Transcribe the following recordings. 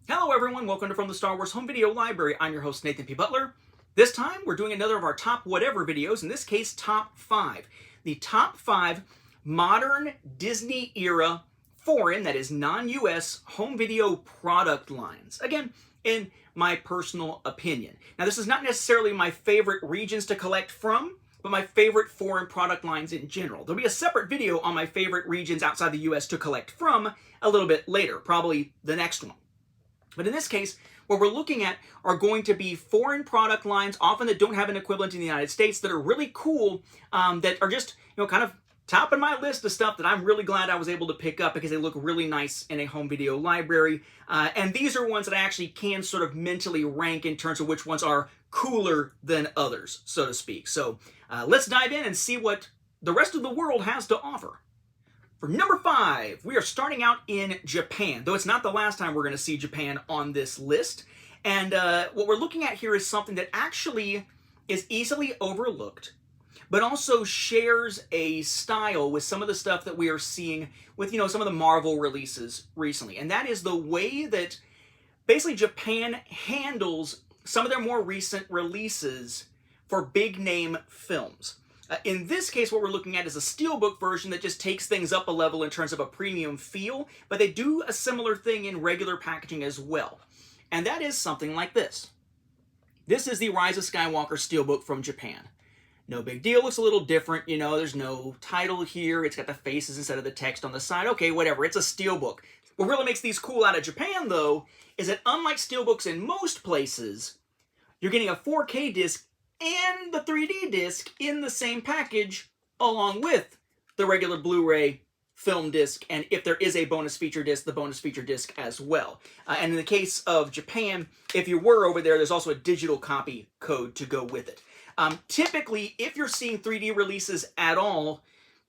Hello everyone, welcome to From the Star Wars Home Video Library. I'm your host Nathan P. Butler. This time we're doing another of our top whatever videos, in this case top 5. The top 5 modern Disney era foreign, that is non-US, home video product lines. Again, in my personal opinion. Now this is not necessarily my favorite regions to collect from, but my favorite foreign product lines in general. There'll be a separate video on my favorite regions outside the US to collect from a little bit later, probably the next one. But in this case, what we're looking at are going to be foreign product lines, often that don't have an equivalent in the United States, that are really cool, that are just, kind of topping my list of stuff that I'm really glad I was able to pick up because they look really nice in a home video library. And these are ones that I actually can sort of mentally rank in terms of which ones are cooler than others, so to speak. So let's dive in and see what the rest of the world has to offer. For number 5, we are starting out in Japan, though it's not the last time we're going to see Japan on this list. And what we're looking at here is something that actually is easily overlooked, but also shares a style with some of the stuff that we are seeing with, some of the Marvel releases recently. And that is the way that basically Japan handles some of their more recent releases for big name films. In this case, what we're looking at is a steelbook version that just takes things up a level in terms of a premium feel, but they do a similar thing in regular packaging as well. And that is something like this. This is the Rise of Skywalker steelbook from Japan. No big deal, looks a little different, there's no title here, it's got the faces instead of the text on the side, okay, whatever, it's a steelbook. What really makes these cool out of Japan, though, is that unlike steelbooks in most places, you're getting a 4K disc and the 3D disc in the same package along with the regular Blu-ray film disc, and if there is a bonus feature disc, the bonus feature disc as well. And in the case of Japan, if you were over there, there's also a digital copy code to go with it. Typically, if you're seeing 3D releases at all,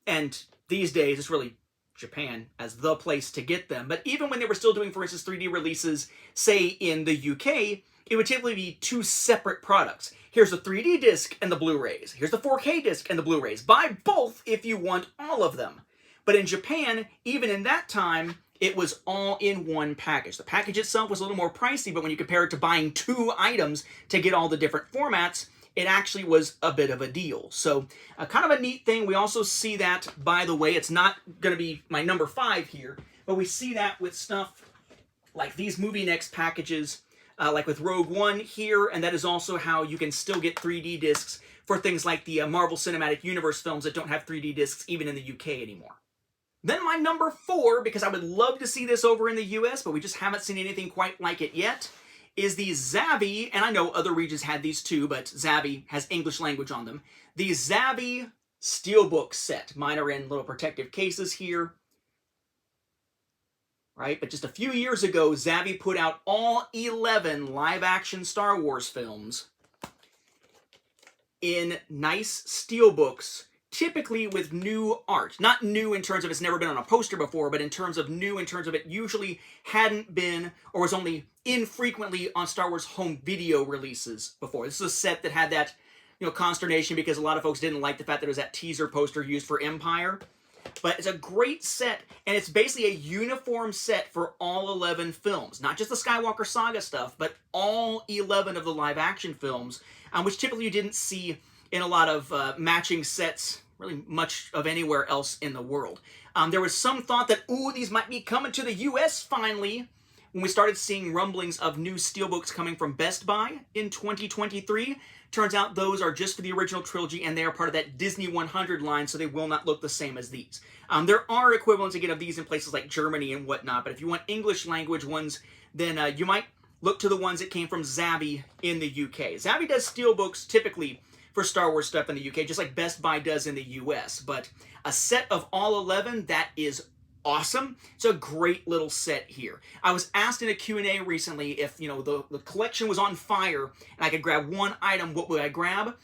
and these days it's really Japan as the place to get them, but even when they were still doing, for instance, 3D releases, say in the UK, it would typically be two separate products. Here's the 3D disc and the Blu-rays. Here's the 4K disc and the Blu-rays. Buy both if you want all of them. But in Japan, even in that time, it was all in one package. The package itself was a little more pricey, but when you compare it to buying 2 items to get all the different formats, it actually was a bit of a deal. So kind of a neat thing. We also see that, by the way, it's not going to be my number 5 here, but we see that with stuff like these Movie Next packages, like with Rogue One here, and that is also how you can still get 3D discs for things like the Marvel Cinematic Universe films that don't have 3D discs even in the UK anymore. Then my number 4, because I would love to see this over in the US, but we just haven't seen anything quite like it yet, is the Zavvi, and I know other regions had these too, but Zavvi has English language on them, the Zavvi Steelbook set. Mine are in little protective cases here. Right? But just a few years ago, Zavvi put out all 11 live-action Star Wars films in nice steelbooks, typically with new art. Not new in terms of it's never been on a poster before, but in terms of new in terms of it usually hadn't been or was only infrequently on Star Wars home video releases before. This is a set that had that, consternation because a lot of folks didn't like the fact that it was that teaser poster used for Empire. But it's a great set, and it's basically a uniform set for all 11 films. Not just the Skywalker Saga stuff, but all 11 of the live-action films, which typically you didn't see in a lot of matching sets, really much of anywhere else in the world. There was some thought that, these might be coming to the US finally, when we started seeing rumblings of new steelbooks coming from Best Buy in 2023. Turns out those are just for the original trilogy, and they are part of that Disney 100 line, so they will not look the same as these. There are equivalents, again, of these in places like Germany and whatnot, but if you want English language ones, then you might look to the ones that came from Zavvi in the UK. Zavvi does steelbooks typically for Star Wars stuff in the UK, just like Best Buy does in the US, but a set of all 11, that is awesome. It's a great little set here. I was asked in a Q&A recently if, the collection was on fire and I could grab one item, what would I grab?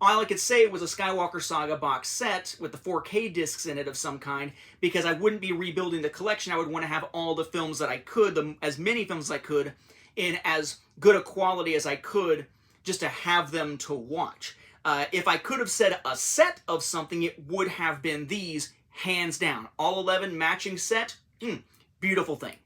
All I could say was a Skywalker Saga box set with the 4K discs in it of some kind, because I wouldn't be rebuilding the collection. I would want to have all the films that I could, as many films as I could, in as good a quality as I could, just to have them to watch. If I could have said a set of something, it would have been these, hands down. All 11 matching set, beautiful thing.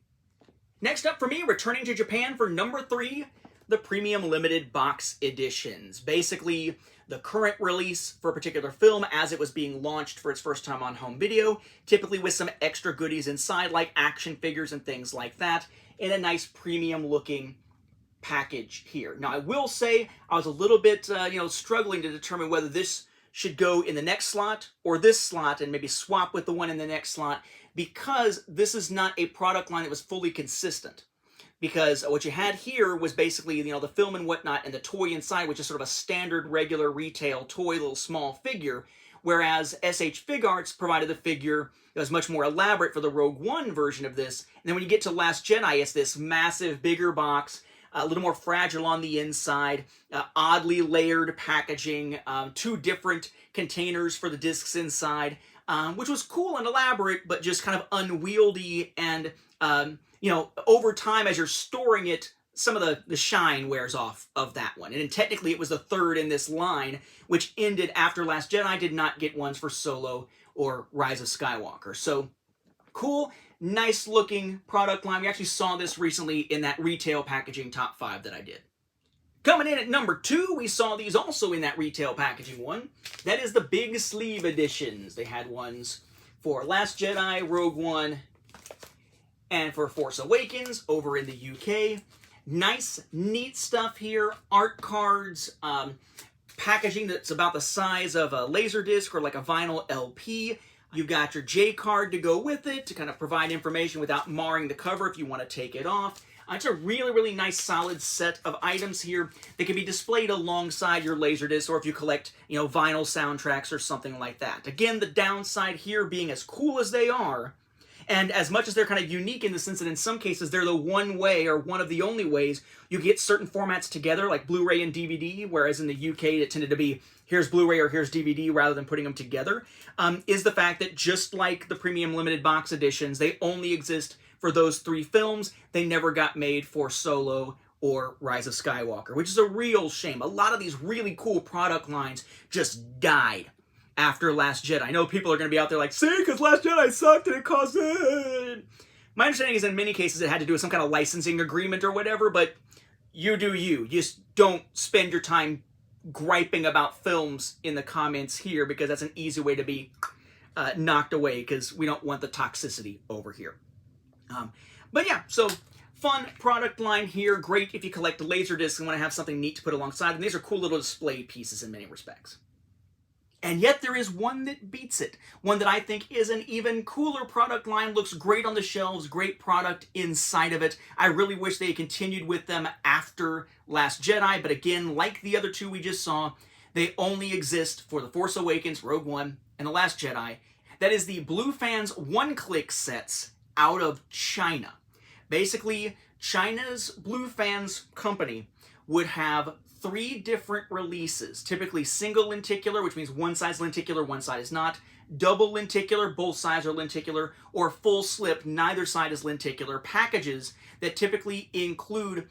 Next up for me, returning to Japan for number 3, the premium limited box editions. Basically, the current release for a particular film as it was being launched for its first time on home video, typically with some extra goodies inside like action figures and things like that, in a nice premium looking package here. Now I will say I was a little bit struggling to determine whether this should go in the next slot or this slot and maybe swap with the one in the next slot, because this is not a product line that was fully consistent. Because what you had here was basically, the film and whatnot, and the toy inside, which is sort of a standard, regular retail toy, little small figure, whereas SH Fig Arts provided the figure that was much more elaborate for the Rogue One version of this. And then when you get to Last Jedi, it's this massive, bigger box, a little more fragile on the inside, oddly layered packaging, 2 different containers for the discs inside, which was cool and elaborate, but just kind of unwieldy and over time, as you're storing it, some of the shine wears off of that one. And technically, it was the 3rd in this line, which ended after Last Jedi did not get ones for Solo or Rise of Skywalker. So, cool, nice looking product line. We actually saw this recently in that retail packaging top 5 that I did. Coming in at number 2, we saw these also in that retail packaging one. That is the big sleeve editions. They had ones for Last Jedi, Rogue One, and for Force Awakens over in the UK. Nice, neat stuff here. Art cards, packaging that's about the size of a Laserdisc or like a vinyl LP. You've got your J card to go with it to kind of provide information without marring the cover if you want to take it off. It's a really, really nice, solid set of items here that can be displayed alongside your Laserdisc, or if you collect, vinyl soundtracks or something like that. Again, the downside here being, as cool as they are, and as much as they're kind of unique in the sense that in some cases they're the one way or one of the only ways you get certain formats together, like Blu-ray and DVD, whereas in the UK it tended to be here's Blu-ray or here's DVD rather than putting them together, is the fact that just like the premium limited box editions, they only exist for those 3 films. They never got made for Solo or Rise of Skywalker, which is a real shame. A lot of these really cool product lines just died after Last Jedi. I know people are going to be out there like, see, because Last Jedi sucked and it caused it. My understanding is in many cases it had to do with some kind of licensing agreement or whatever, but you do you. Just don't spend your time griping about films in the comments here, because that's an easy way to be knocked away, because we don't want the toxicity over here. But yeah, so fun product line here. Great if you collect Laserdiscs and want to have something neat to put alongside. And these are cool little display pieces in many respects. And yet there is one that beats it. One that I think is an even cooler product line. Looks great on the shelves, great product inside of it. I really wish they had continued with them after Last Jedi. But again, like the other 2 we just saw, they only exist for The Force Awakens, Rogue One, and The Last Jedi. That is the BLUFANS one-click sets out of China. Basically, China's BLUFANS company would have 3 different releases, typically single lenticular, which means one side's lenticular, one side is not, double lenticular, both sides are lenticular, or full slip, neither side is lenticular, packages that typically include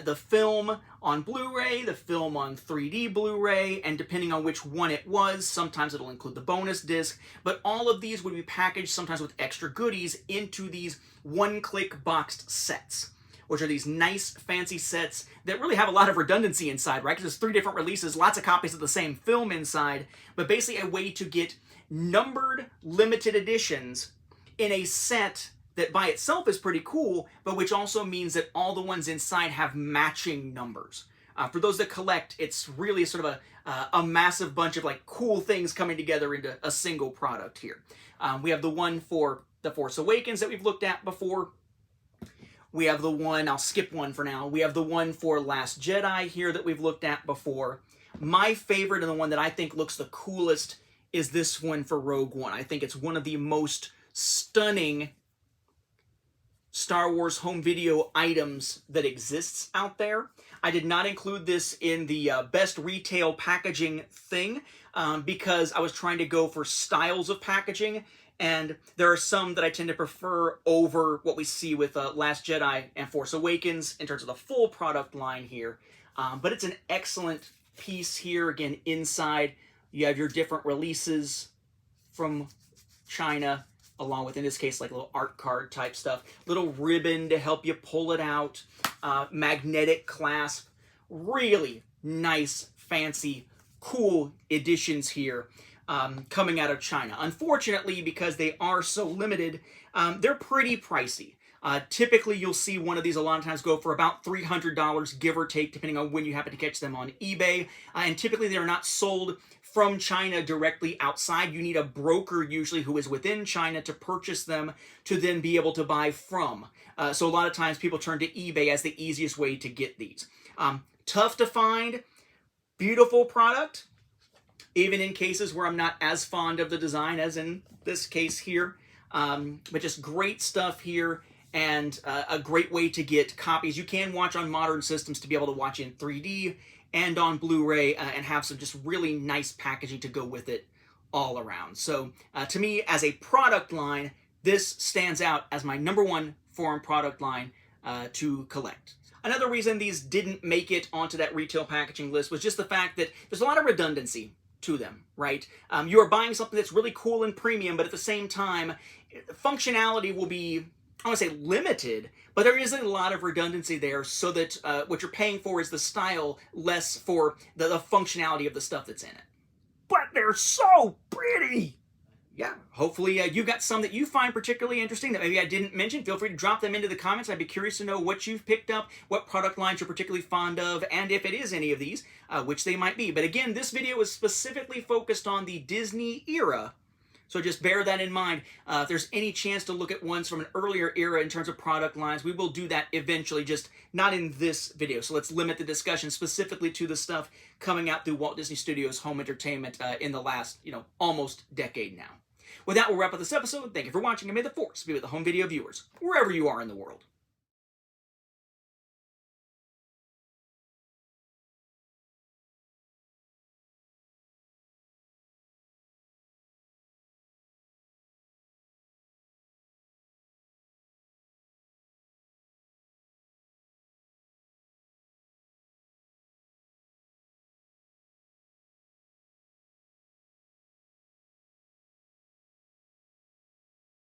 the film on Blu-ray, the film on 3D Blu-ray, and depending on which one it was, sometimes it'll include the bonus disc, but all of these would be packaged sometimes with extra goodies into these one-click boxed sets, which are these nice, fancy sets that really have a lot of redundancy inside, right? Because there's 3 different releases, lots of copies of the same film inside, but basically a way to get numbered limited editions in a set that by itself is pretty cool, but which also means that all the ones inside have matching numbers. For those that collect, it's really sort of a massive bunch of like cool things coming together into a single product here. We have the one for The Force Awakens that we've looked at before. We have the one, I'll skip one for now, we have the one for Last Jedi here that we've looked at before. My favorite and the one that I think looks the coolest is this one for Rogue One. I think it's one of the most stunning Star Wars home video items that exists out there. I did not include this in the best retail packaging thing because I was trying to go for styles of packaging, and there are some that I tend to prefer over what we see with Last Jedi and Force Awakens in terms of the full product line here. But it's an excellent piece here. Again, inside you have your different releases from China, along with, in this case, like little art card type stuff. Little ribbon to help you pull it out. Magnetic clasp. Really nice, fancy, cool editions here coming out of China. Unfortunately, because they are so limited, they're pretty pricey. Typically, you'll see one of these a lot of times go for about $300, give or take, depending on when you happen to catch them on eBay. And typically, they're not sold from China directly outside. You need a broker usually who is within China to purchase them to then be able to buy from. So a lot of times people turn to eBay as the easiest way to get these. Tough to find, beautiful product, even in cases where I'm not as fond of the design as in this case here. But just great stuff here. And a great way to get copies. You can watch on modern systems to be able to watch in 3D and on Blu-ray and have some just really nice packaging to go with it all around. So to me, as a product line, this stands out as my #1 foreign product line to collect. Another reason these didn't make it onto that retail packaging list was just the fact that there's a lot of redundancy to them, right? You are buying something that's really cool and premium, but at the same time, functionality will be, I want to say limited, but there isn't a lot of redundancy there so that what you're paying for is the style, less for the functionality of the stuff that's in it. But they're so pretty! Yeah, hopefully you've got some that you find particularly interesting that maybe I didn't mention. Feel free to drop them into the comments. I'd be curious to know what you've picked up, what product lines you're particularly fond of, and if it is any of these, which they might be. But again, this video is specifically focused on the Disney era, so just bear that in mind. If there's any chance to look at ones from an earlier era in terms of product lines, we will do that eventually, just not in this video. So let's limit the discussion specifically to the stuff coming out through Walt Disney Studios Home Entertainment in the last, almost decade now. With that, we'll wrap up this episode. Thank you for watching, and may the Force be with the home video viewers, wherever you are in the world.